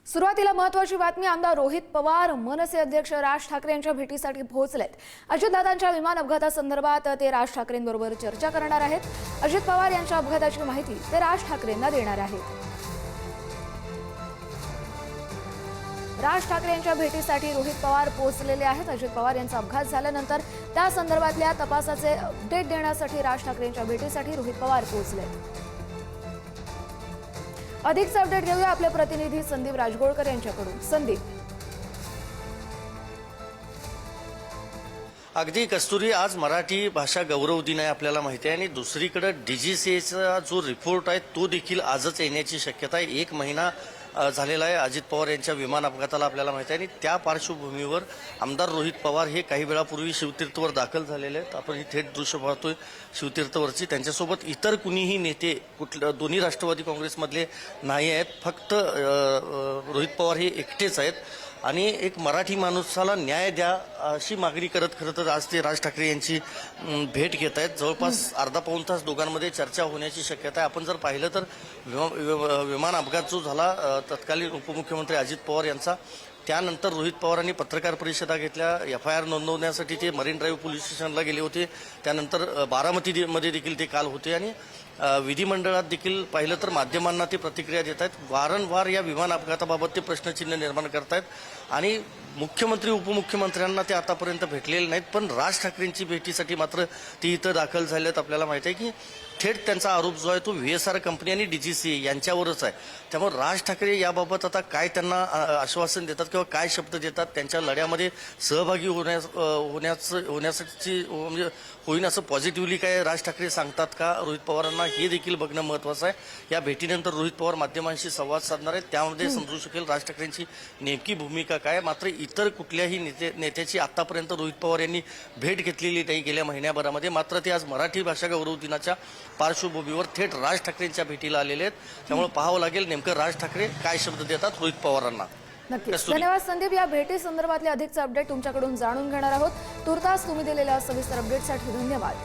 सुरुवातीला महत्त्वाची बातमी. आमदार रोहित पवार मनसे अध्यक्ष राज ठाकरे यांच्या भेटीसाठी पोहोचलेत. अजितदादांच्या विमान अपघातासंदर्भात ते राज ठाकरेंबरोबर चर्चा करणार आहेत. अजित पवार यांच्या अपघाताची माहिती ते राज ठाकरेंना देणार आहेत. राज ठाकरे यांच्या भेटीसाठी रोहित पवार पोहोचलेले आहेत. अजित पवार यांचा अपघात झाल्यानंतर त्या संदर्भातल्या तपासाचे अपडेट देण्यासाठी राज ठाकरे यांच्या भेटीसाठी रोहित पवार पोहोचलेत. अधिकचा अपडेट घेऊया आपले प्रतिनिधी संदीप राजगोळकर यांच्याकडून. संदीप. अगदी कस्तुरी, आज मराठी भाषा गौरव दिन आहे आपल्याला माहिती आहे, आणि दुसरीकडे DGCAचा जो रिपोर्ट आहे तो देखील आजच येण्याची शक्यता आहे. 1 महिना झालेला आहे अजित पवार यांच्या विमान अपघाताला आपल्याला माहिती आहे, आणि त्या पार्श्वभूमीवर आमदार रोहित पवार हे काही वेळापूर्वी शिवतीर्थवर दाखल झालेले आहेत. आपण ही थेट दृश्य पाहतोय शिवतीर्थवरची. त्यांच्यासोबत इतर कुणीही नेते दोन्ही राष्ट्रवादी काँग्रेसमधले नाही आहेत. फक्त रोहित पवार हे एकटेच आहेत, आणि एक मराठी माणसाला न्याय द्या अशी मागणी करत खरं तर आज ते राज ठाकरे यांची भेट घेत आहेत. जवळपास अर्धा पाऊण तास दोघांमध्ये चर्चा होण्याची शक्यता आहे. आपण जर पाहिलं तर विमान अपघात जो झाला तत्कालीन उपमुख्यमंत्री अजित पवार यांचा, त्यानंतर रोहित पवारांनी पत्रकार परिषदा घेतल्या. FIR नोंदवण्यासाठी ते मरीन ड्राईव्ह पोलीस स्टेशनला गेले होते. त्यानंतर बारामतीमध्ये देखील ते काल होते, आणि विधिमंडळात देखील पाहिलं तर माध्यमांना ते प्रतिक्रिया देत आहेत. वारंवार या विमान अपघाताबाबत ते प्रश्नचिन्ह निर्माण करत आहेत, आणि मुख्यमंत्री उपमुख्यमंत्र्यांना ते आतापर्यंत भेटलेले नाहीत. पण राज ठाकरेंची भेटीसाठी मात्र ते इथं दाखल झाले आहेत. आपल्याला माहिती आहे की थेट त्यांचा आरोप जो आहे तो VSR कंपनी आणि DGCA यांच्यावरच आहे. त्यामुळे राज ठाकरे याबाबत आता काय त्यांना आश्वासन देतात किंवा काय शब्द देतात, त्यांच्या लढ्यामध्ये सहभागी होण्यासाठी म्हणजे होईन असं पॉझिटिव्हली काय राज ठाकरे सांगतात का रोहित पवारांना, हे देखील बघणं महत्त्वाचं आहे. या भेटीनंतर रोहित पवार माध्यमांशी संवाद साधणार आहेत, त्यामध्ये समजू शकेल राज ठाकरेंची नेमकी भूमिका काय. मात्र इतर कुठल्याही नेत्याची आतापर्यंत रोहित पवार यांनी भेट घेतलेली नाही गेल्या महिन्याभरामध्ये. मात्र ते आज मराठी भाषा गौरव दिनाच्या पार्श्वभूमीवर थेट राज ठाकरेंच्या भेटीला आलेले आहेत. त्यामुळे पाहावं लागेल नेमकं राज ठाकरे काय शब्द देतात रोहित पवारांना. नक्कीच. धन्यवाद संदीप. या भेटी संदर्भातले अधिकचे अपडेट तुमच्याकडून जाणून घेणार आहोत. तुर्तास तुम्ही दिलेल्या सविस्तर अपडेटसाठी धन्यवाद.